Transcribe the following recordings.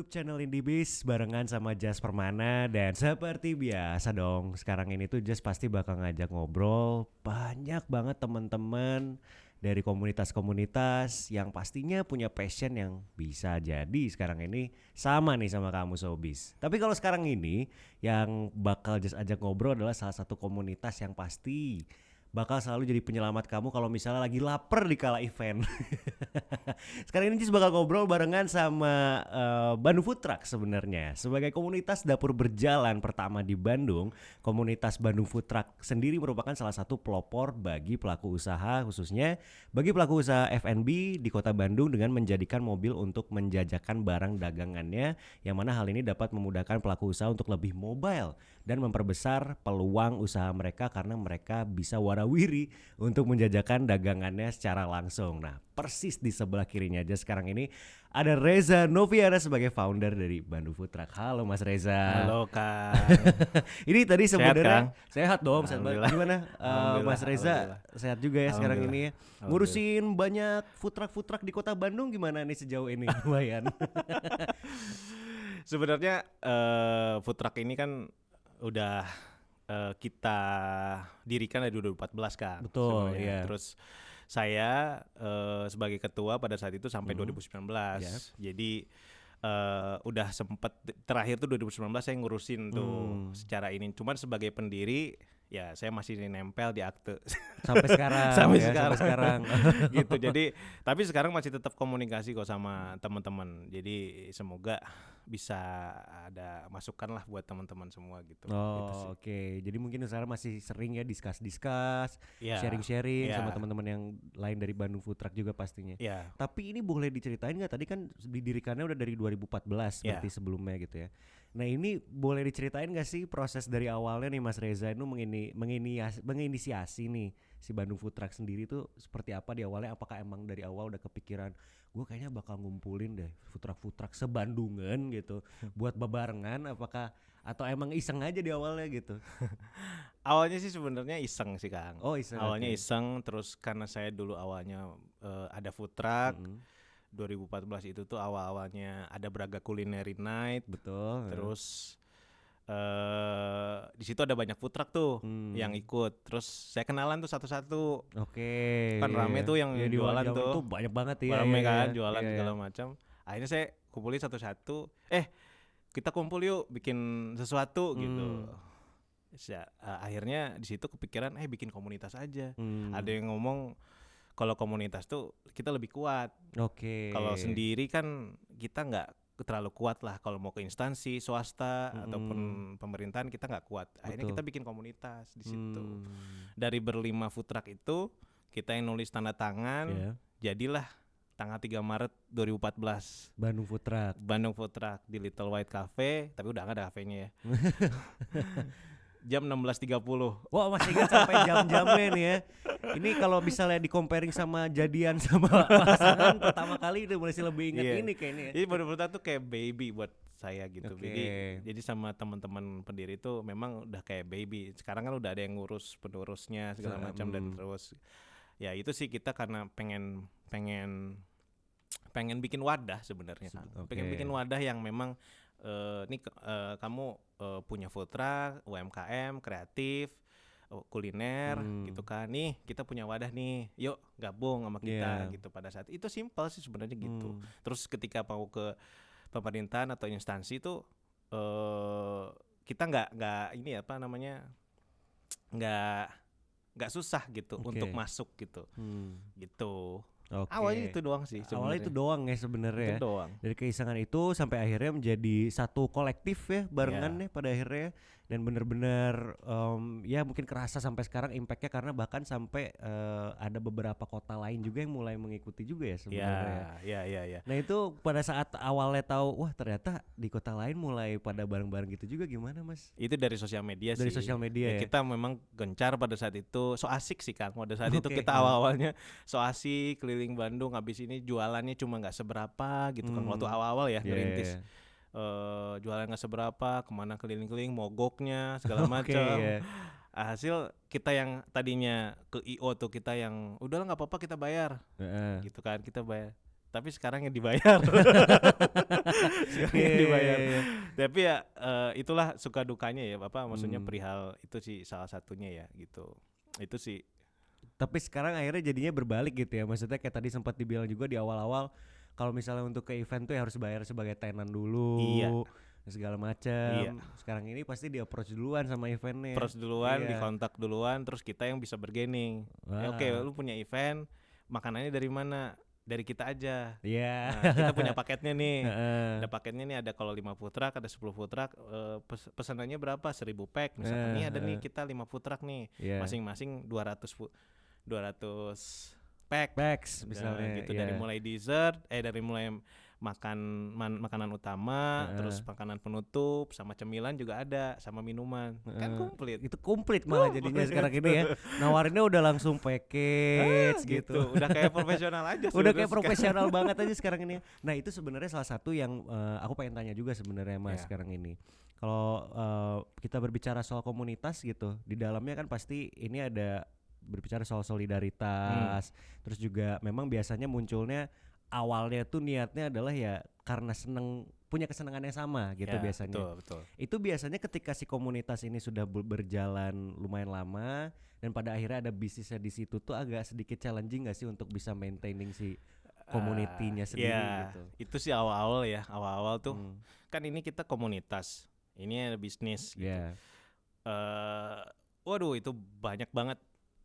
YouTube channel Indie barengan sama Jas Permana. Dan seperti biasa dong, sekarang ini tuh Jas pasti bakal ngajak ngobrol banyak banget teman-teman dari komunitas-komunitas yang pastinya punya passion yang bisa jadi sekarang ini sama nih sama kamu Sobis. Tapi kalau sekarang ini yang bakal Jas ajak ngobrol adalah salah satu komunitas yang pasti bakal selalu jadi penyelamat kamu kalau misalnya lagi lapar di kala event. Sekarang ini Cis bakal ngobrol barengan sama Bandung Food Truck sebenarnya. Sebagai komunitas dapur berjalan pertama di Bandung, komunitas Bandung Food Truck sendiri merupakan salah satu pelopor bagi pelaku usaha, khususnya bagi pelaku usaha F&B di kota Bandung dengan menjadikan mobil untuk menjajakan barang dagangannya, yang mana hal ini dapat memudahkan pelaku usaha untuk lebih mobile dan memperbesar peluang usaha mereka karena mereka bisa warawiri untuk menjajakan dagangannya secara langsung. Nah, persis di sebelah kirinya aja sekarang ini ada Reza Noviana sebagai founder dari Bandung Food Truck. Halo Mas Reza. Halo Kang. Ini tadi sebenarnya Sehat, sehat dong, sehat banget. Gimana Mas Reza? Sehat juga ya sekarang ini ya. Ngurusin banyak food truck di kota Bandung gimana nih sejauh ini? Lumayan. Sebenarnya food truck ini kan udah kita dirikan dari 2014 Kang. Betul, iya. Terus saya sebagai ketua pada saat itu sampai 2019. Yeah. Jadi udah sempet terakhir tuh 2019 saya ngurusin tuh secara ini. Cuman sebagai pendiri ya saya masih nempel di akte Sampai sekarang. sampai ya, sekarang. Sampai sekarang. Gitu. Jadi tapi sekarang masih tetap komunikasi kok sama teman-teman. Jadi semoga bisa ada masukan lah buat teman-teman semua gitu. Oh, oke. Jadi mungkin sekarang masih sering ya discuss, Ya, sharing-sharing ya. sama teman-teman yang lain dari Bandung Food Truck juga pastinya. Ya, Tapi ini boleh diceritain nggak? Tadi kan didirikannya udah dari 2014 Ya. berarti sebelumnya gitu ya. Nah ini boleh diceritain nggak sih proses dari awalnya nih Mas Reza itu menginisiasi nih si Bandung Food Truck sendiri tuh seperti apa di awalnya? Apakah emang dari awal udah kepikiran gue kayaknya bakal ngumpulin deh food truck sebandungan gitu buat bebarengan? Apakah atau emang iseng aja di awalnya gitu? awalnya sih sebenarnya iseng sih Kang. Oh iseng. Awalnya oke. iseng, terus karena saya dulu awalnya ada food truck. 2014 itu tuh awal-awalnya ada Braga Culinary Night. Betul. Terus di situ ada banyak food truck tuh yang ikut. Terus saya kenalan tuh satu-satu. Oke. Kan rame tuh yang di jualan zaman tuh. itu banyak banget ya. Rame iya, kan iya. jualan Iya, segala iya. macam. Akhirnya saya kumpulin satu-satu. Kita kumpul yuk bikin sesuatu gitu. Akhirnya di situ kepikiran bikin komunitas aja. Ada yang ngomong kalau komunitas tuh kita lebih kuat. Oke. Kalau sendiri kan kita nggak terlalu kuat lah. Kalau mau ke instansi swasta ataupun pemerintahan kita nggak kuat. Akhirnya Betul. kita bikin komunitas di situ. Dari berlima food truck itu kita yang nulis tanda tangan. Iya. Jadilah tanggal 3 Maret 2014 Bandung Food Truck. Bandung Food Truck di Little White Cafe, tapi udah nggak ada kafenya ya. Jam 16.30. Wah masih ingat sampai jam-jamnya nih ya. Ini kalau misalnya di comparing sama jadian sama pasangan pertama kali itu masih lebih ingat Iya. ini kayaknya. Jadi benar-benar tuh kayak baby buat saya gitu. Oke. Jadi sama teman-teman pendiri itu memang udah kayak baby. Sekarang kan udah ada yang ngurus penerusnya segala macam dan terus ya itu sih kita karena pengen bikin wadah sebenarnya kan. Oke. Pengen bikin wadah yang memang kamu punya food truck, UMKM, kreatif, kuliner gitu kan. Nih, kita punya wadah nih. Yuk gabung sama kita Iya. gitu pada saat. Itu simpel sih sebenarnya gitu. Terus ketika mau ke pemerintahan atau instansi itu kita nggak ini apa namanya? nggak susah gitu Oke. untuk masuk gitu. Gitu. Oke. Awalnya itu doang sih sebenarnya. Awalnya itu doang ya sebenarnya Itu ya. doang. Dari keisengan itu sampai akhirnya menjadi satu kolektif ya barengan Iya. nih pada akhirnya. Dan benar-benar ya mungkin kerasa sampai sekarang impactnya karena bahkan sampai ada beberapa kota lain juga yang mulai mengikuti juga ya sebenarnya. Ya. Nah itu pada saat awalnya tahu wah ternyata di kota lain mulai pada bareng-bareng gitu juga gimana Mas? Itu dari sosial media sih. Dari sosial media ya? Kita memang gencar pada saat itu. So asik sih Kang. Pada saat itu Oke, kita awal-awalnya so asik keliling Bandung. Habis ini jualannya cuma nggak seberapa gitu kan. Waktu awal-awal ya ngerintis. Jualan nggak seberapa, kemana keliling-keliling, mogoknya segala Oke, macam. ya. Hasil kita yang tadinya ke IO tuh kita yang udahlah nggak apa-apa kita bayar Heeh. gitu kan, kita bayar. tapi sekarang yang dibayar. Sekarang yang dibayar. Tapi ya itulah suka dukanya ya Bapak, maksudnya perihal itu sih salah satunya ya gitu. Itu sih. Tapi sekarang akhirnya jadinya berbalik gitu ya. Maksudnya kayak tadi sempat dibilang juga di awal-awal kalau misalnya untuk ke event tuh ya harus bayar sebagai tenan dulu. Iya. Segala macam. Iya. Sekarang ini pasti di approach duluan sama eventnya. Terus duluan, dikontak duluan, terus kita yang bisa bergaining. Oke, lu punya event, makanannya dari mana? Dari kita aja. Iya. Nah, kita punya paketnya nih. Ada paketnya nih, ada kalau 5 food truck, ada 10 food truck, pesanannya berapa? 1000 pack. Misalkan nih ada nih kita 5 food truck nih. Masing-masing 200 pack. Packs misalnya. Gitu dari mulai dessert, dari mulai makanan utama, terus makanan penutup, sama cemilan juga ada, sama minuman. Kan komplit. Itu komplit malah jadinya sekarang ini ya. Nawarinnya udah langsung package gitu. Udah kayak profesional aja. Udah kayak profesional banget aja sekarang ini. Nah, itu sebenarnya salah satu yang aku pengen tanya juga sebenarnya Mas sekarang ini. Kalau kita berbicara soal komunitas gitu, di dalamnya kan pasti ini ada berbicara soal solidaritas. Terus juga memang biasanya munculnya awalnya tuh niatnya adalah ya karena punya kesenangan yang sama gitu biasanya. Betul. Itu biasanya ketika si komunitas ini sudah berjalan lumayan lama dan pada akhirnya ada bisnisnya di situ tuh agak sedikit challenging gak sih untuk bisa maintaining si community-nya sendiri gitu. Itu sih awal-awal tuh kan ini kita komunitas, ini ada bisnis gitu. Waduh itu banyak banget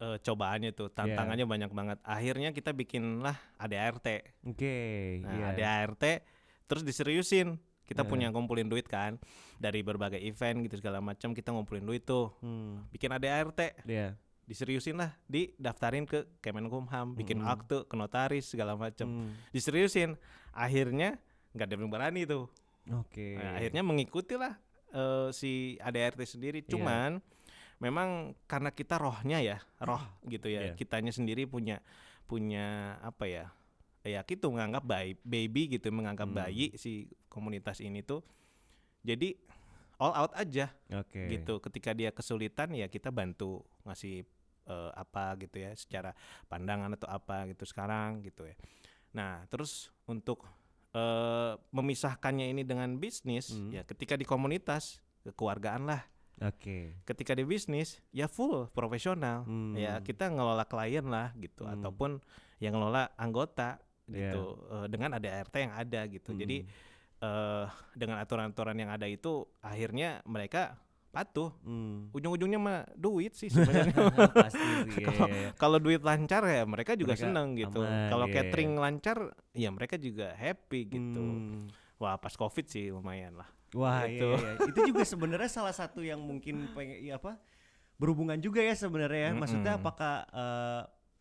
cobaannya tuh, tantangannya banyak banget. Akhirnya kita bikinlah ADART. ADART terus diseriusin. Kita punya ngumpulin duit kan dari berbagai event gitu segala macam, kita ngumpulin duit tuh. Bikin ADART. Diseriusin lah, didaftarin ke Kemenkumham, bikin akte ke notaris segala macam. Diseriusin. Akhirnya enggak ada yang berani tuh. Nah, akhirnya mengikuti lah si ADART sendiri. Cuman memang karena kita rohnya ya, gitu ya. Kitanya sendiri punya apa ya? Ya gitu menganggap baby gitu, menganggap bayi si komunitas ini tuh. Jadi all out aja. Gitu. Ketika dia kesulitan ya kita bantu ngasih apa gitu ya, secara pandangan atau apa gitu sekarang gitu ya. Nah, terus untuk memisahkannya ini dengan bisnis ya ketika di komunitas kekeluargaan lah. Ketika di bisnis ya full profesional. Ya kita ngelola klien lah gitu, ataupun yang ngelola anggota gitu, dengan ADART yang ada gitu. Jadi dengan aturan-aturan yang ada itu akhirnya mereka patuh. Ujung-ujungnya mah duit sih sebenarnya. Pasti sih. Kalau duit lancar ya mereka juga seneng gitu. Kalau catering lancar ya mereka juga happy gitu. Wah pas COVID sih lumayan lah. Wah gitu. Iya. Itu juga sebenarnya salah satu yang mungkin berhubungan juga ya sebenarnya. Maksudnya apakah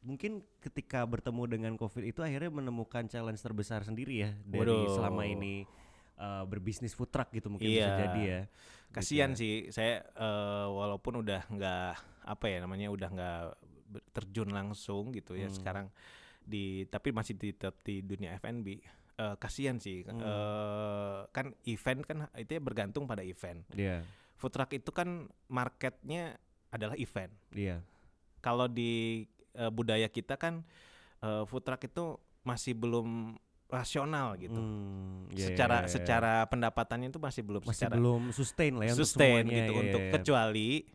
mungkin ketika bertemu dengan COVID itu akhirnya menemukan challenge terbesar sendiri ya dari selama ini berbisnis food truck gitu mungkin bisa jadi ya. Kasian sih saya walaupun udah nggak udah nggak terjun langsung gitu ya sekarang tapi masih tetap di dunia F&B. Kasian sih kan event kan itu ya bergantung pada event. Food truck itu kan marketnya adalah event. Kalau di budaya kita kan food truck itu masih belum rasional gitu. Secara pendapatannya itu masih belum sustain lah ya sustain gitu untuk kecuali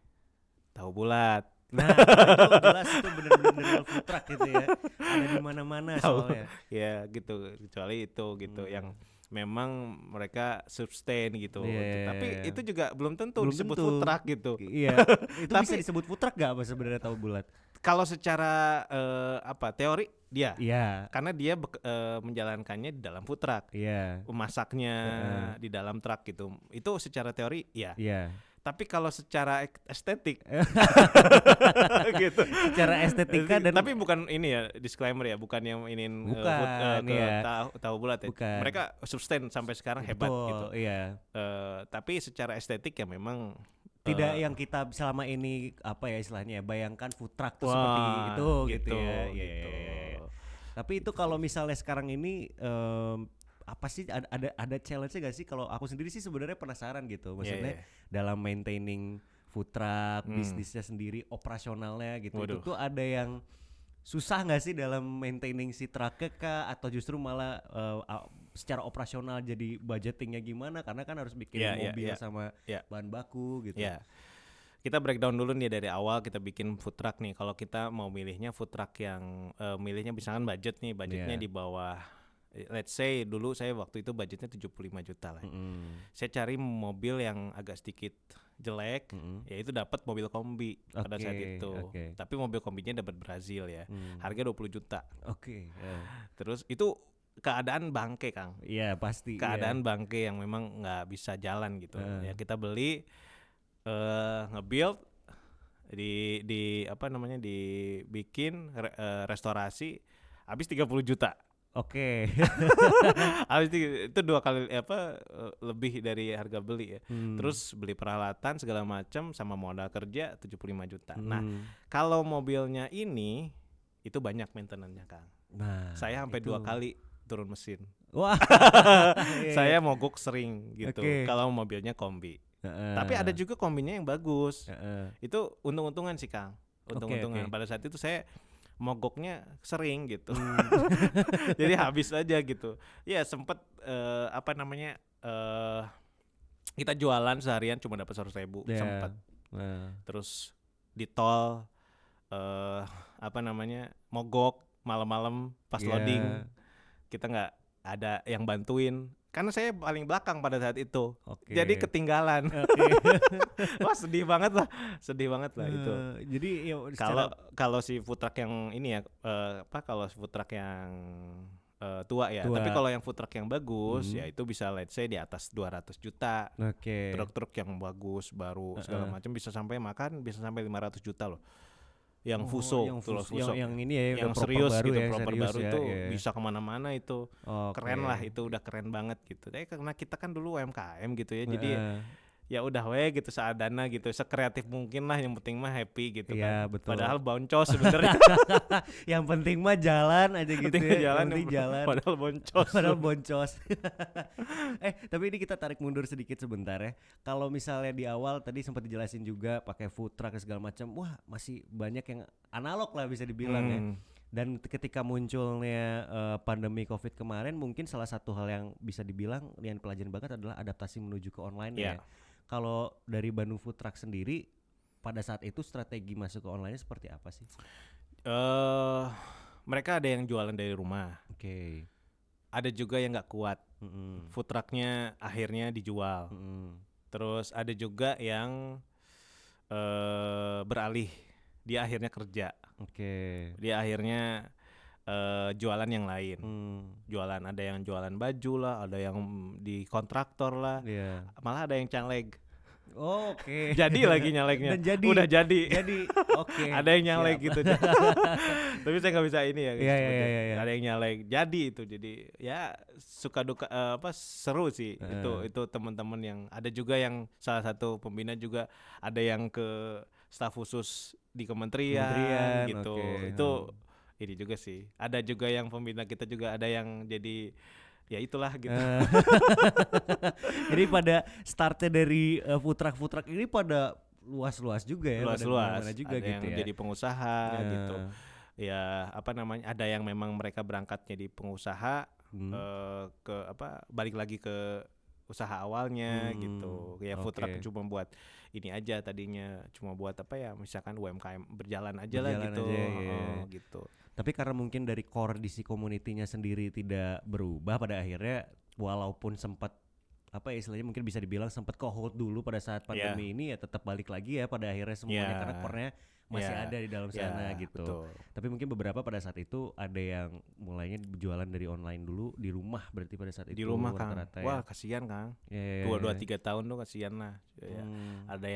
tahu bulat. Nah, itu jelas itu benar-benar food truck gitu ya. Ada di mana-mana soalnya. Ya gitu, kecuali itu gitu yang memang mereka sustain gitu. Tapi itu juga belum tentu disebut food truck gitu. Itu bisa disebut food truck enggak apa sebenarnya tahu bulat? Kalau secara teori dia. Karena dia menjalankannya di dalam food truck. Masaknya di dalam truk gitu. Itu secara teori ya. Tapi kalau secara estetik gitu. Secara estetika dan tapi bukan ini ya disclaimer ya, bukan yang iniin tahu bulat ya. Mereka sustain sampai sekarang hebat gitu. Tapi secara estetik ya memang tidak yang kita selama ini apa ya istilahnya bayangkan food truck tuh seperti itu gitu ya. Tapi itu kalau misalnya sekarang ini apa sih ada challenge-nya gak sih? Kalau aku sendiri sih sebenarnya penasaran gitu. Maksudnya dalam maintaining food truck, bisnisnya sendiri, operasionalnya gitu. Itu tuh ada yang susah nggak sih dalam maintaining si truknya kah, atau justru malah secara operasional jadi budgetingnya gimana, karena kan harus bikin mobil sama bahan baku gitu. Kita breakdown dulu nih dari awal kita bikin food truck nih. Kalau kita mau milihnya food truck yang milihnya misalkan budgetnya di bawah, let's say dulu saya waktu itu budgetnya 75 juta lah. Saya cari mobil yang agak sedikit jelek, yaitu dapat mobil kombi pada saat itu. Tapi mobil kombinya dapat Brazil ya. Harga 20 juta. Terus itu keadaan bangke, Kang. Iya, pasti. Keadaan bangke yang memang nggak bisa jalan gitu. Ya kita beli, nge-build, dibikin restorasi, habis 30 juta. Habis itu 2 kali lebih dari harga beli ya. Terus beli peralatan segala macam sama modal kerja 75 juta. Nah, kalau mobilnya ini itu banyak maintenance-nya, Kang. Nah, saya sampai 2 kali turun mesin. Wah. Saya mogok sering gitu kalau mobilnya kombi. Tapi ada juga kombinya yang bagus. Itu untung-untungan sih, Kang. Untung-untungan. Pada saat itu saya mogoknya sering gitu. Jadi habis aja gitu. Ya sempet kita jualan seharian cuma dapat 100.000 sempet. Terus di tol mogok malam-malam pas loading, kita nggak ada yang bantuin karena saya paling belakang pada saat itu. Jadi ketinggalan. Wah, sedih banget lah itu. Jadi kalau si food truck yang ini ya, kalau food truck yang tua ya. Tapi kalau yang food truck yang bagus ya itu bisa let's say di atas 200 juta. Truk-truk yang bagus baru segala macam bisa sampai 500 juta loh. Yang Fuso, yang ini ya, yang serius baru gitu, proper baru itu bisa kemana-mana itu. Keren lah, itu udah keren banget gitu. Tapi karena kita kan dulu UMKM gitu ya, jadi ya udah gitu seadana gitu, sekreatif mungkin lah, yang penting mah happy gitu kan. Betul. Padahal boncos sebenarnya. Yang penting mah jalan aja gitu ya. Jalan. Padahal boncos. Tapi ini kita tarik mundur sedikit sebentar ya. Kalau misalnya di awal tadi sempat dijelasin juga pakai food truck segala macam, wah masih banyak yang analog lah bisa dibilang ya. Dan ketika munculnya pandemi COVID kemarin, mungkin salah satu hal yang bisa dibilang yang pelajaran banget adalah adaptasi menuju ke online ya. Kalau dari Bandung Food Truck sendiri pada saat itu strategi masuk ke online seperti apa sih? Mereka ada yang jualan dari rumah. Ada juga yang nggak kuat. Food trucknya akhirnya dijual. Terus ada juga yang beralih. Dia akhirnya kerja. Dia akhirnya jualan yang lain. Jualan, ada yang jualan baju lah, ada yang di kontraktor lah. Malah ada yang caleg. Jadi lagi nyaleknya. Udah jadi. Ada yang nyalek gitu. Tapi saya nggak bisa ini ya. Ada yang nyalek. Jadi itu ya suka duka seru sih. Itu teman-teman yang ada juga yang salah satu pembina juga ada yang ke staf khusus di kementerian gitu. Itu ini juga sih. Ada juga yang pembina kita juga ada yang jadi ya itulah gitu. Jadi pada startnya dari food truck ini pada luas-luas juga ya. Luas-luas. Juga ada gitu yang ya. jadi pengusaha gitu. Ya ada yang memang mereka berangkatnya di pengusaha balik lagi ke usaha awalnya gitu. Ya food truck cuma buat ini aja tadinya, cuma buat misalkan UMKM berjalan aja lah gitu. Gitu. Tapi karena mungkin dari core DC community-nya sendiri tidak berubah pada akhirnya, walaupun sempat istilahnya mungkin bisa dibilang sempat hold dulu pada saat pandemi ini, ya tetap balik lagi ya pada akhirnya semuanya karena core-nya masih ada di dalam sana gitu. Betul. Tapi mungkin beberapa pada saat itu ada yang mulainya jualan dari online dulu di rumah, berarti pada saat itu di rumah Kang. Rata-rata Wah kasihan Kang. 2-3 tahun tuh kasihan lah. Ada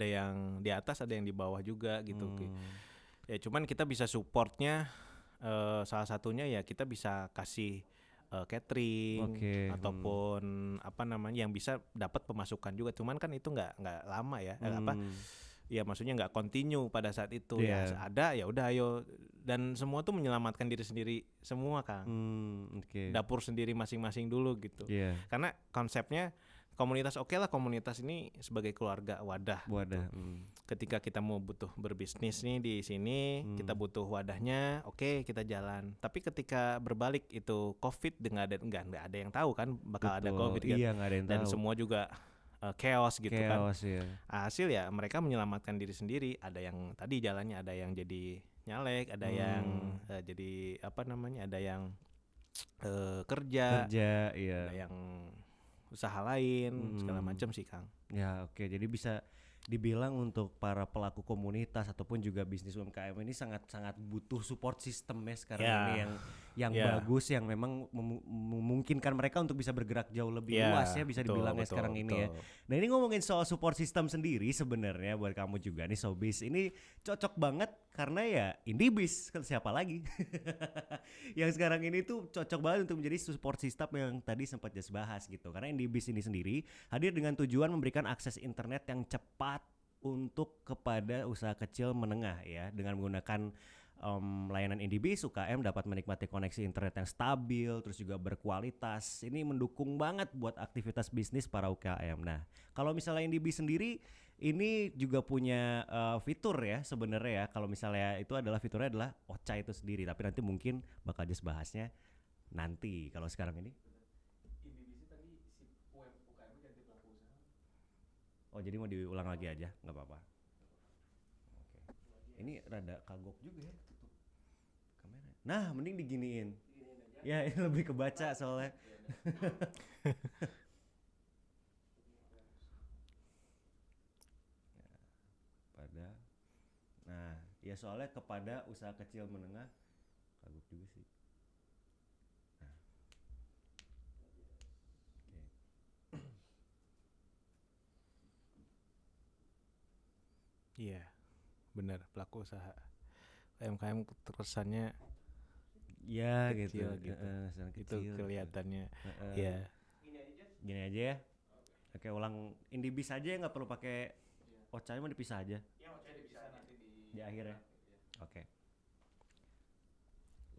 yang di atas, ada yang di bawah juga gitu. Ya cuman kita bisa supportnya, salah satunya ya kita bisa kasih catering ataupun yang bisa dapat pemasukan juga. Cuman kan itu nggak lama ya. Ya maksudnya nggak continue pada saat itu. Ya ada ya udah ayo, dan semua tuh menyelamatkan diri sendiri semua Kang. Dapur sendiri masing-masing dulu gitu. Karena konsepnya komunitas oke lah, komunitas ini sebagai keluarga wadah. Wadah. Ketika kita mau butuh berbisnis nih di sini, kita butuh wadahnya, oke kita jalan. Tapi ketika berbalik itu COVID, nggak ada yang tahu kan bakal ada COVID kan. Iya, nggak ada yang Dan tahu. semua juga chaos gitu kan. Chaos ya. Hasil ya mereka menyelamatkan diri sendiri. Ada yang tadi jalannya, ada yang jadi nyalek, ada yang jadi apa namanya, ada yang kerja, Iya. ada yang usaha lain segala macam sih Kang. Ya oke, jadi bisa dibilang untuk para pelaku komunitas ataupun juga bisnis UMKM ini sangat butuh support system ya sekarang ini yang bagus, yang memang memungkinkan mereka untuk bisa bergerak jauh lebih luas ya, bisa dibilang ya sekarang ini ya. Nah ini ngomongin soal support system sendiri sebenarnya buat kamu juga nih Sobis, ini cocok banget karena ya Indibis, siapa lagi yang sekarang ini tuh cocok banget untuk menjadi support system yang tadi sempat Jas bahas gitu. Karena Indibis ini sendiri hadir dengan tujuan memberikan akses internet yang cepat untuk kepada usaha kecil menengah ya, dengan menggunakan layanan Indibis, UKM dapat menikmati koneksi internet yang stabil terus juga berkualitas. Ini mendukung banget buat aktivitas bisnis para UKM. Nah, kalau misalnya Indibis sendiri ini juga punya fitur ya sebenarnya ya. Kalau misalnya itu adalah fiturnya adalah Ocha itu sendiri, tapi nanti mungkin bakal just bahasnya nanti. Kalau sekarang ini oh jadi mau diulang lagi aja, nggak apa-apa. Oke. Ini rada kagok juga ya tutup kamera. Nah, mending diginiin. Ya, ini lebih kebaca soalnya. Nah, ya soalnya kepada usaha kecil menengah kagok juga sih. Nah. Iya, benar, pelaku usaha UMKM terkesannya Ya kecil gitu. Itu Kecil, kelihatannya. gitu. Ya. Gini aja ya. Oke, ulang Indibis aja ya, nggak perlu pakai Ocha-nya, mau dipisah aja. Ya, Ocha-nya dipisah nanti di akhir ya. Oke.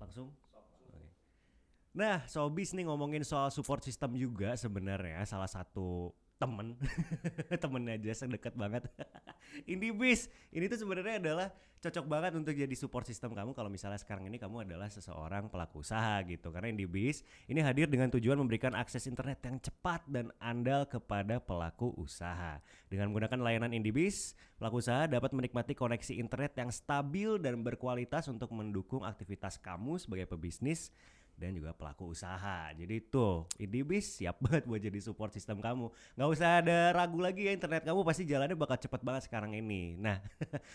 Langsung. Oke. Nah, Sobis nih ngomongin soal support system juga sebenarnya salah satu temennya aja sedekat banget. Indibis ini tuh sebenarnya adalah cocok banget untuk jadi support system kamu kalau misalnya sekarang ini kamu adalah seseorang pelaku usaha gitu. Karena Indibis ini hadir dengan tujuan memberikan akses internet yang cepat dan andal kepada pelaku usaha. Dengan menggunakan layanan Indibis, pelaku usaha dapat menikmati koneksi internet yang stabil dan berkualitas untuk mendukung aktivitas kamu sebagai pebisnis dan juga pelaku usaha. Jadi tuh Indibis siap banget buat jadi support system kamu. Gak usah ada ragu lagi ya, internet kamu pasti jalannya bakal cepet banget sekarang ini. Nah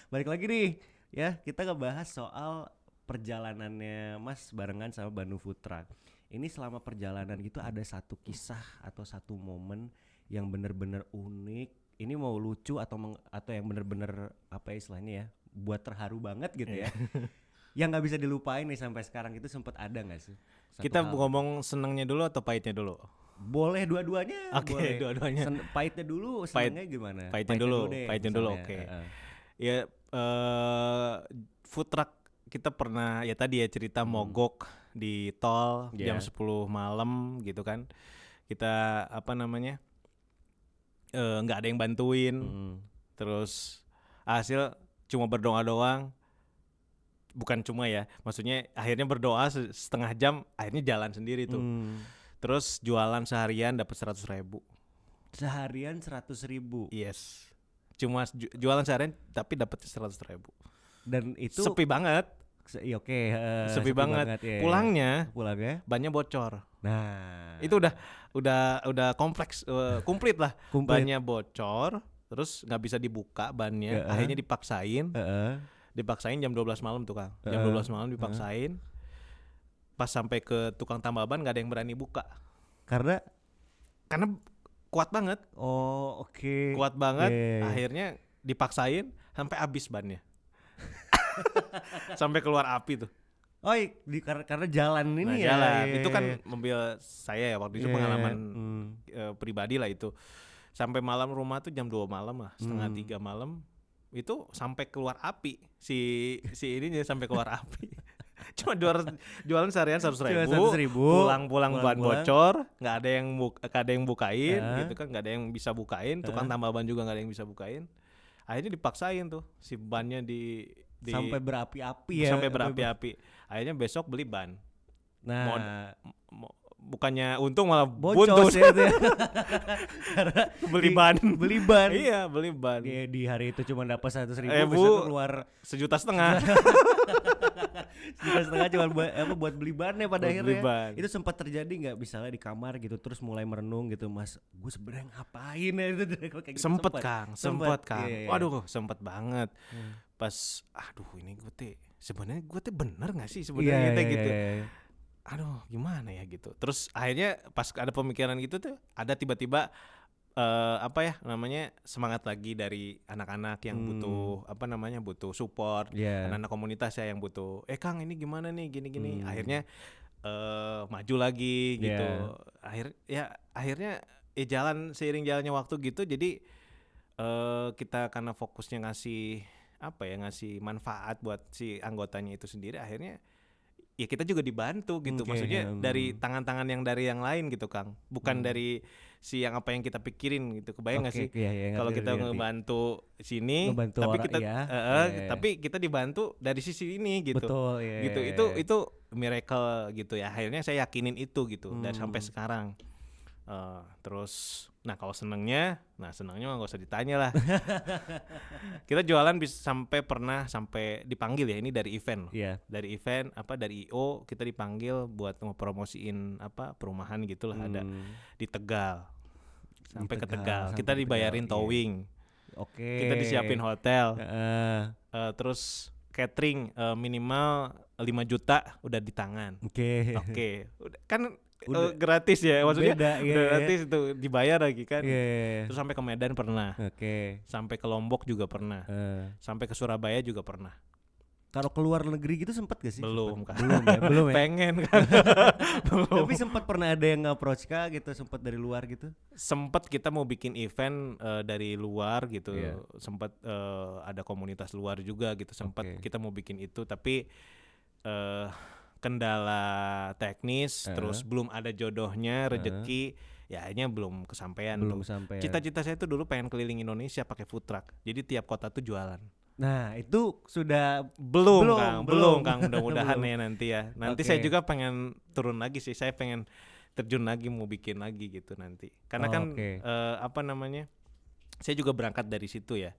balik lagi nih ya, kita ngebahas soal perjalanannya Mas barengan sama Bandung Food Truck. Ini selama perjalanan gitu ada satu kisah atau satu momen yang bener-bener unik. Ini mau lucu atau yang bener-bener apa ya istilahnya ya, buat terharu banget gitu ya. Yang nggak bisa dilupain nih sampai sekarang itu sempat ada nggak sih? Kita ngomong senangnya dulu atau pahitnya dulu? Boleh dua-duanya. Oke, dua-duanya. Pahitnya dulu, senangnya gimana? Pahitnya dulu. Oke. Ya food truck kita pernah ya tadi ya cerita mogok di tol jam 10 malam gitu kan. Kita apa namanya? Nggak ada yang bantuin. Terus hasil cuma berdoa doang. Bukan cuma ya, maksudnya akhirnya berdoa setengah jam, akhirnya jalan sendiri tuh. Terus jualan seharian dapat 100.000. Seharian 100.000. Yes. Cuma jualan seharian tapi dapat 100.000. Dan itu sepi banget. Sepi banget. Ya. Pulangnya bannya bocor. Nah, itu udah kompleks, komplit lah. Bannya bocor, terus nggak bisa dibuka bannya. Akhirnya dipaksain jam 12 malam tuh Kang. Jam 12 malam dipaksain. Pas sampai ke tukang tambal ban gak ada yang berani buka. Karena kuat banget. Oh, oke. Kuat banget. Akhirnya dipaksain sampai habis bannya. Sampai keluar api tuh. Oh, karena jalan ini ya. Jalan. Itu kan mobil saya ya waktu itu pengalaman pribadi lah itu. Sampai malam rumah tuh jam 2 malam lah, setengah 3 malam. Itu sampai keluar api si ininya sampai keluar api. Cuma jualan seharian 100.000, Cuma 100.000, pulang-pulang ban pulang-pulang. bocor, nggak ada yang bukain, Ah. gitu kan, nggak ada yang bisa bukain, tukang tambal ban juga nggak ada yang bisa bukain. Akhirnya dipaksain tuh si bannya di Sampai berapi-api ya. sampai berapi-api. Akhirnya besok beli ban. Nah, Bukannya untung malah boncos buntu. ya itu ya. Karena Beli ban. beli ban. Iya, beli ban. Di hari itu cuma dapat 100.000, Bu, besok keluar 1,5 juta. 1,5 juta cuma buat beli bannya pada Buat beli akhirnya. ban. Itu sempat terjadi nggak, misalnya di kamar gitu terus mulai merenung gitu, Mas, gue sebenarnya ngapain ya itu kayak gitu, Sempet Kang. Iya. Waduh, sempet banget. Pas aduh ini sebenarnya gue teh bener gak sih sebenarnya teh gitu. Iya. Aduh gimana ya gitu. Terus akhirnya pas ada pemikiran gitu tuh ada tiba-tiba apa ya namanya semangat lagi dari anak-anak yang butuh butuh support, Iya. anak-anak komunitas ya yang butuh Kang ini gimana nih gini-gini. Akhirnya maju lagi gitu. Akhirnya jalan seiring jalannya waktu gitu. Jadi kita karena fokusnya ngasih manfaat buat si anggotanya itu sendiri, akhirnya ya kita juga dibantu gitu. Maksudnya dari tangan-tangan yang dari yang lain gitu Kang, bukan dari si yang apa yang kita pikirin gitu. Kebayang nggak sih kalau kita ngebantu sini, tapi kita tapi kita dibantu dari sisi ini gitu. Betul, gitu. Itu miracle gitu ya. Akhirnya saya yakinin itu gitu dan sampai sekarang. Terus nah kalau senangnya mah nggak usah ditanya lah. Kita jualan bisa pernah sampai dipanggil ya, ini dari event loh. Dari event dari IO kita dipanggil buat ngepromosiin perumahan gitulah, ada di Tegal. Sampai ke Tegal kita dibayarin towing. Kita disiapin hotel. Terus catering minimal 5 juta udah di tangan. Oke. Udah kan gratis ya, maksudnya udah gratis itu dibayar lagi kan. Terus sampai ke Medan pernah. Sampai ke Lombok juga pernah. Sampai ke Surabaya juga pernah. Kalau keluar negeri gitu sempat gak sih? Belum kan. Belum ya. Pengen kan. Tapi sempat pernah ada yang nge-approach Kak gitu, sempat dari luar gitu? Sempat kita mau bikin event dari luar gitu. Sempat ada komunitas luar juga gitu. Sempat kita mau bikin itu, tapi kendala teknis, terus belum ada jodohnya, rezeki, ya akhirnya belum kesampaian. Cita-cita saya tuh dulu pengen keliling Indonesia pakai food truck. Jadi tiap kota tuh jualan. Nah itu sudah belum Kang, mudah-mudahan ya nanti ya. Nanti saya juga pengen turun lagi sih, saya pengen terjun lagi, mau bikin lagi gitu nanti. Karena saya juga berangkat dari situ ya.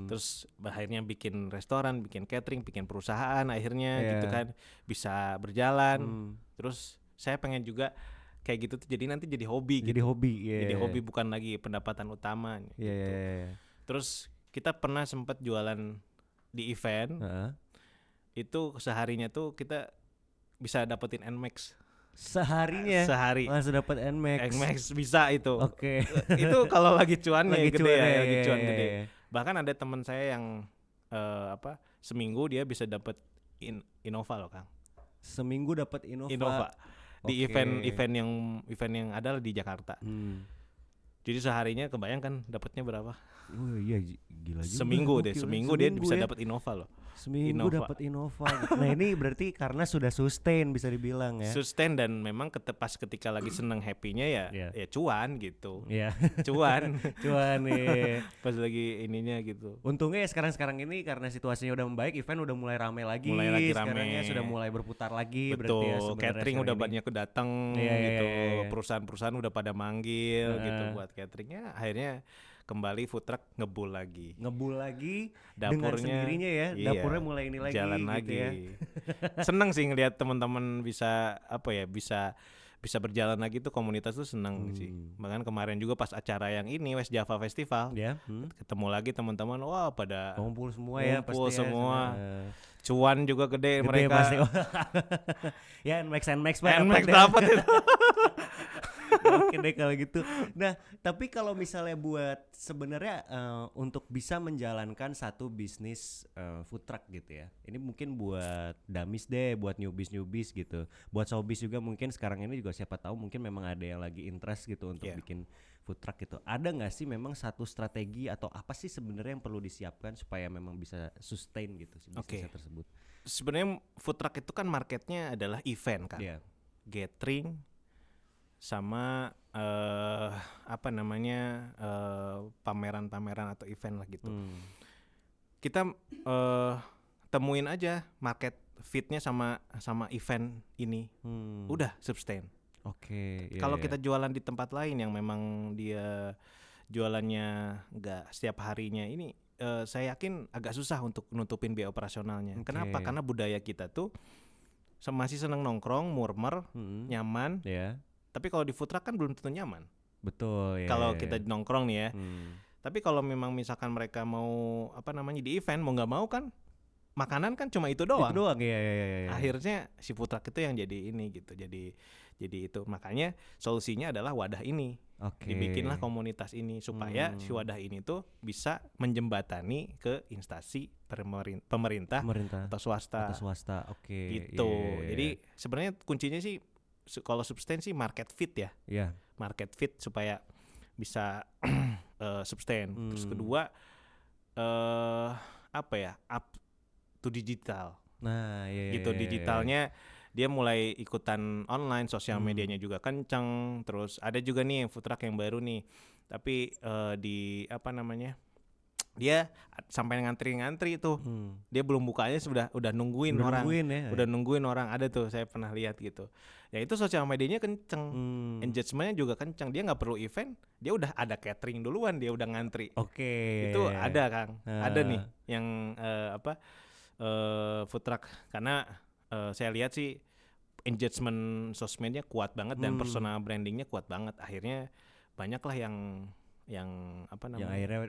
Terus akhirnya bikin restoran, bikin catering, bikin perusahaan akhirnya gitu kan bisa berjalan. Terus saya pengen juga kayak gitu tuh jadi nanti jadi hobi gitu. Jadi hobi bukan lagi pendapatan utama gitu. Terus kita pernah sempat jualan di event. Itu seharinya tuh kita bisa dapetin NMAX. Sehari langsung dapat NMAX bisa itu. Itu kalau lagi cuannya gede ya, lagi cuan gede. Bahkan ada teman saya yang seminggu dia bisa dapat Innova loh Kang. Seminggu dapat Innova. Di event yang ada di Jakarta. Jadi seharinya kebayang kan dapatnya berapa? Oh iya gila juga. Seminggu dia bisa dapat Innova loh. Seminggu dapat Innova. Nah ini berarti karena sudah sustain bisa dibilang ya. Sustain dan memang pas ketika lagi seneng happy-nya ya cuan gitu. Cuan nih. Pas lagi ininya gitu. Untungnya ya sekarang ini karena situasinya udah membaik, event udah mulai rame lagi. Sekarangnya sudah mulai berputar lagi. Betul. Berarti ya catering udah banyak datang gitu. Perusahaan-perusahaan udah pada manggil gitu buat cateringnya. Akhirnya kembali food truck ngebul lagi dengan sendirinya ya. Dapurnya mulai ini lagi jalan gitu lagi ya. Seneng sih ngelihat teman-teman bisa bisa berjalan lagi tuh, komunitas tuh seneng sih. Bahkan kemarin juga pas acara yang ini West Java Festival ketemu lagi teman-teman, wah pada ngumpul semua ya pasti semua ya. Cuan juga gede mereka pasti. Ya NMAX dapat itu. Oke deh kalau gitu. Nah, tapi kalau misalnya buat sebenarnya untuk bisa menjalankan satu bisnis food truck gitu ya. Ini mungkin buat damis deh, buat newbies gitu. Buat showbiz juga mungkin sekarang ini juga siapa tahu mungkin memang ada yang lagi interest gitu untuk Iya. bikin food truck gitu. Ada nggak sih memang satu strategi atau apa sih sebenarnya yang perlu disiapkan supaya memang bisa sustain gitu si bisnisnya tersebut? Sebenarnya food truck itu kan marketnya adalah event kan, Iya. gathering sama apa namanya pameran-pameran atau event lah gitu. Kita temuin aja market fitnya sama event ini, udah sustain. Oke. Kalau kita jualan di tempat lain yang memang dia jualannya nggak setiap harinya ini, saya yakin agak susah untuk nutupin biaya operasionalnya. Kenapa? Karena budaya kita tuh masih seneng nongkrong, murmer, nyaman. Tapi kalau di food truck kan belum tentu nyaman. Betul. Kalau kita nongkrong nih ya. Tapi kalau memang misalkan mereka mau apa namanya di event, mau nggak mau kan makanan kan cuma itu doang. Itu doang ya. Akhirnya si food truck itu yang jadi ini gitu. Jadi itu makanya solusinya adalah wadah ini. Dibikinlah komunitas ini supaya si wadah ini tuh bisa menjembatani ke instansi pemerintah atau swasta. Gitu. Jadi sebenarnya kuncinya sih kalau sustain sih market fit ya. Market fit supaya bisa sustain. Terus kedua apa ya? Up to digital. Nah, gitu digitalnya dia mulai ikutan online, sosial medianya juga kenceng. Terus ada juga nih food truck yang baru nih, tapi di apa namanya, dia sampai ngantri tuh, dia belum bukanya udah nungguin orang, udah nungguin orang, ada tuh saya pernah lihat gitu. Ya itu sosial medianya kenceng, engagementnya juga kenceng, dia nggak perlu event, dia udah ada catering duluan, dia udah ngantri. Itu ada Kang, ada nih yang food truck karena saya lihat sih engagement sosmednya kuat banget dan personal brandingnya kuat banget. Akhirnya banyaklah yang apa namanya? Yang akhirnya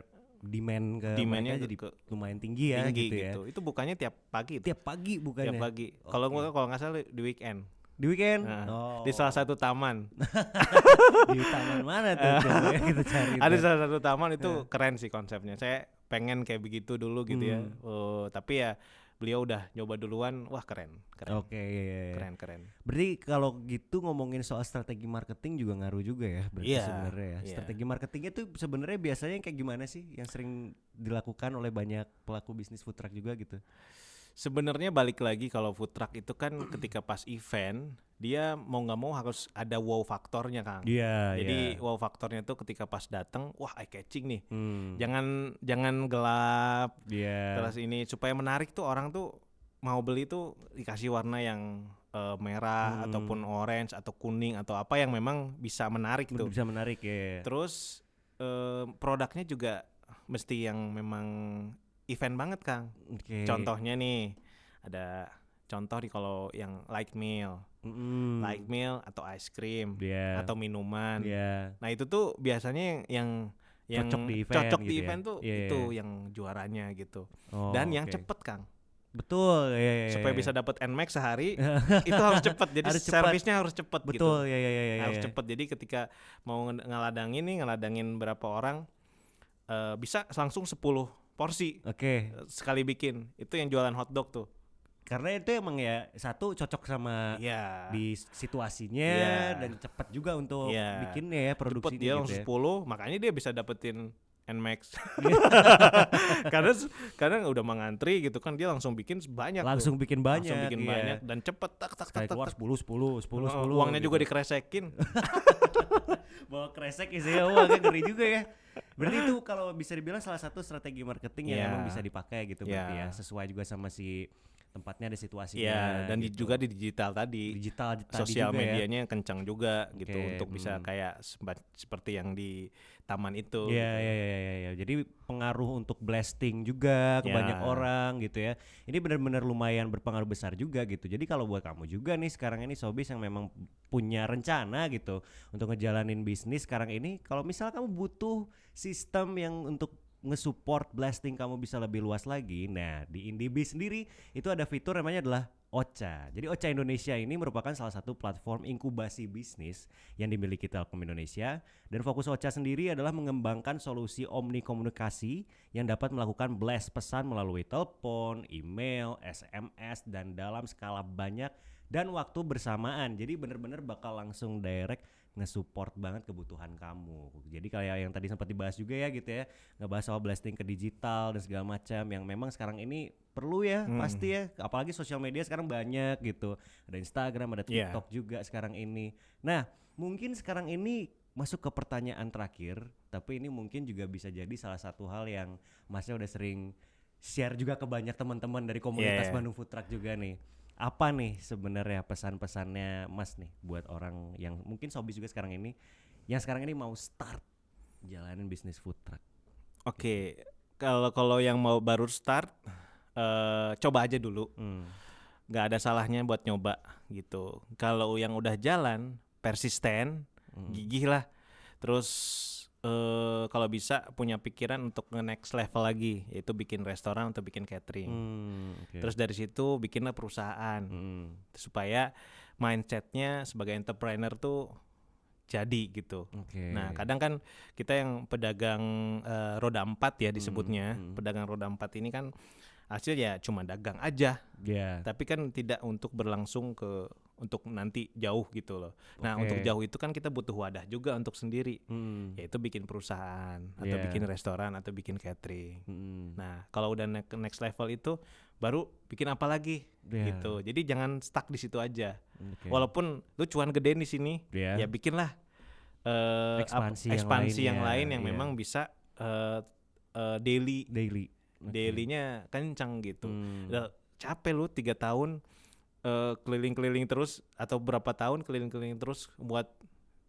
demandnya jadi lumayan tinggi ya gitu ya. Itu bukannya tiap pagi. Tiap pagi bukannya. Tiap pagi. Kalau nggak salah di weekend. Di weekend? Di salah satu taman. Di taman mana tuh? Kita cari. Ada salah satu taman itu keren sih konsepnya. Saya pengen kayak begitu dulu gitu ya. Tapi ya beliau udah nyoba duluan, wah keren. Keren. Berarti kalau gitu ngomongin soal strategi marketing juga ngaruh juga ya, berarti sebenarnya ya. Strategi marketingnya tuh sebenarnya biasanya kayak gimana sih yang sering dilakukan oleh banyak pelaku bisnis food truck juga gitu? Sebenarnya balik lagi kalau food truck itu kan ketika pas event dia mau nggak mau harus ada wow faktornya Kang. Jadi wow faktornya tuh ketika pas datang, wah eye catching nih. Jangan gelap. Terus ini supaya menarik tuh orang tuh mau beli tuh dikasih warna yang merah ataupun orange atau kuning atau apa yang memang bisa menarik tuh. Bisa menarik ya. Terus produknya juga mesti yang memang event banget Kang. Contohnya nih ada contoh nih kalau yang light meal atau ice cream atau minuman. Nah itu tuh biasanya yang cocok di event tuh itu yang juaranya gitu. Dan yang cepet Kang. Betul. Supaya bisa dapat NMAX sehari itu harus cepet. Jadi servisnya harus cepet. Betul, gitu. Harus cepet. Jadi ketika mau ngeladangin berapa orang bisa langsung 10 porsi sekali bikin. Itu yang jualan hotdog tuh. Karena itu emang ya satu cocok sama di situasinya dan cepat juga untuk bikinnya ya, produksinya dia gitu langsung ya. 10, makanya dia bisa dapetin NMAX. Karena udah mengantri gitu kan, dia langsung bikin banyak. Langsung bikin banyak dan cepet tak. Keluar 10. Uangnya gitu. juga dikresekin. Bawa kresek isinya uangnya ngeri juga ya. Berarti itu kalau bisa dibilang salah satu strategi marketing yang emang bisa dipakai gitu berarti ya. Sesuai juga sama si tempatnya, ada situasinya. Dan gitu. Juga di digital tadi. Sosial medianya kencang juga gitu untuk bisa kayak seperti yang di taman itu. Iya. Jadi pengaruh untuk blasting juga ke banyak orang gitu ya. Ini benar-benar lumayan berpengaruh besar juga gitu. Jadi kalau buat kamu juga nih sekarang ini showbiz yang memang punya rencana gitu untuk ngejalanin bisnis sekarang ini, kalau misalnya kamu butuh sistem yang untuk nge-support blasting kamu bisa lebih luas lagi, nah di IndieBiz sendiri itu ada fitur namanya adalah Ocha. Jadi Ocha Indonesia ini merupakan salah satu platform inkubasi bisnis yang dimiliki Telkom Indonesia, dan fokus Ocha sendiri adalah mengembangkan solusi omni komunikasi yang dapat melakukan blast pesan melalui telepon, email, SMS, dan dalam skala banyak dan waktu bersamaan. Jadi benar-benar bakal langsung direct nge-support banget kebutuhan kamu. Jadi kayak yang tadi sempat dibahas juga ya gitu ya, ngebahas soal blasting ke digital dan segala macam yang memang sekarang ini perlu ya, pasti ya, apalagi sosial media sekarang banyak gitu. Ada Instagram, ada TikTok juga sekarang ini. Nah, mungkin sekarang ini masuk ke pertanyaan terakhir, tapi ini mungkin juga bisa jadi salah satu hal yang Masnya udah sering share juga ke banyak teman-teman dari komunitas Bandung Food Truck juga nih. Apa nih sebenarnya pesan-pesannya Mas nih buat orang yang mungkin sobi juga sekarang ini, yang sekarang ini mau start jalanin bisnis food truck? Oke, kalau yang mau baru start, coba aja dulu. Nggak ada salahnya buat nyoba gitu. Kalau yang udah jalan, persisten, gigih lah. Terus kalau bisa punya pikiran untuk nge-next level lagi, yaitu bikin restoran atau bikin catering. Terus dari situ bikinlah perusahaan supaya mindsetnya sebagai entrepreneur tuh jadi gitu. Nah kadang kan kita yang pedagang roda 4 ya disebutnya, pedagang roda 4 ini kan hasil ya cuma dagang aja, tapi kan tidak untuk berlangsung untuk nanti jauh gitu loh. Nah untuk jauh itu kan kita butuh wadah juga untuk sendiri, yaitu bikin perusahaan atau bikin restoran atau bikin catering. Nah kalau udah next level itu baru bikin apa lagi gitu. Jadi jangan stuck di situ aja. Walaupun lu cuan gede di sini, ya bikinlah ekspansi yang lain yang memang bisa daily. Daily-nya kencang gitu. Capek lu 3 tahun keliling-keliling terus atau berapa tahun keliling-keliling terus buat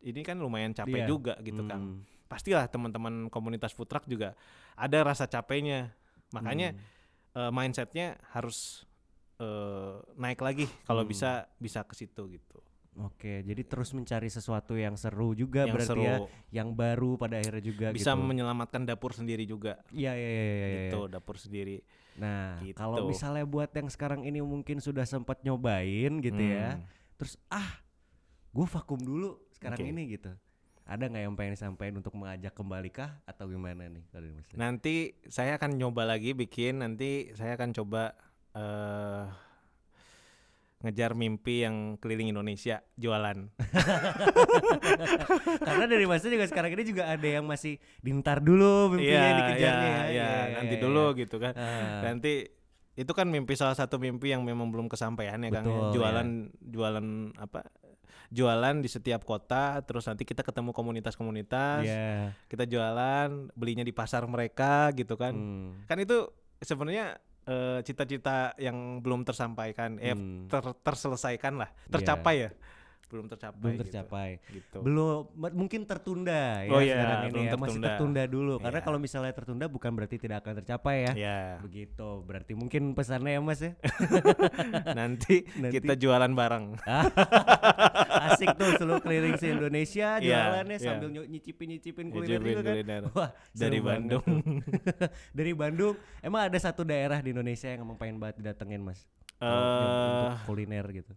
ini kan lumayan capek juga gitu kan. Pastilah teman-teman komunitas food truck juga ada rasa capeknya. Makanya mindsetnya harus naik lagi kalau bisa ke situ gitu. Oke, jadi terus mencari sesuatu yang seru juga yang berarti seru. ya, yang baru pada akhirnya juga bisa gitu. menyelamatkan dapur sendiri juga. Iya. Gitu, dapur sendiri. Nah, gitu. kalau misalnya buat yang sekarang ini mungkin sudah sempat nyobain gitu ya, terus gue vakum dulu sekarang ini gitu. Ada nggak yang pengen disampaikan untuk mengajak kembali kah atau gimana nih? Nanti saya akan nyoba lagi bikin, nanti saya akan coba ngejar mimpi yang keliling Indonesia jualan. Karena dari Masnya juga sekarang ini juga ada yang masih dintar dulu mimpinya dikejarnya nanti dulu gitu kan. Nanti itu kan salah satu mimpi yang memang belum kesampaian ya Kang. Jualan di setiap kota, terus nanti kita ketemu komunitas-komunitas, kita jualan, belinya di pasar mereka gitu kan. Kan itu sebenarnya cita-cita yang belum tersampaikan, terselesaikan lah, tercapai ya, belum tercapai. Gitu. Belum, mungkin tertunda ya sekarang ini ya, masih tertunda dulu, karena kalau misalnya tertunda bukan berarti tidak akan tercapai ya. Begitu, berarti mungkin pesannya ya Mas ya. nanti kita jualan bareng. Asik tuh, seluruh keliling se Indonesia jualannya sambil nyicipin kuliner juga kan. Wah, dari Bandung. Dari Bandung, emang ada satu daerah di Indonesia yang emang pengen banget didatengin Mas? Untuk kuliner gitu.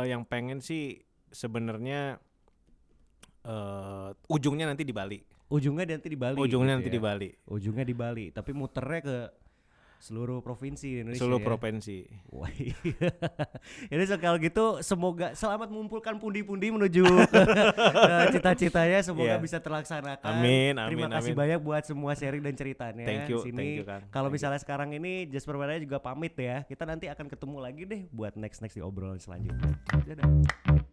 Yang pengen sih sebenarnya ujungnya nanti di Bali. Ujungnya nanti di Bali. Ujungnya di Bali, tapi muternya ke seluruh provinsi di Indonesia. Provinsi. Wah. Jadi kalau gitu semoga selamat mengumpulkan pundi-pundi menuju cita-citanya, semoga bisa terlaksanakan. Amin. Terima kasih banyak buat semua sharing dan ceritanya di sini. Kalau misalnya sekarang ini Jas Permana juga pamit ya. Kita nanti akan ketemu lagi deh buat next di obrolan selanjutnya. Dadah.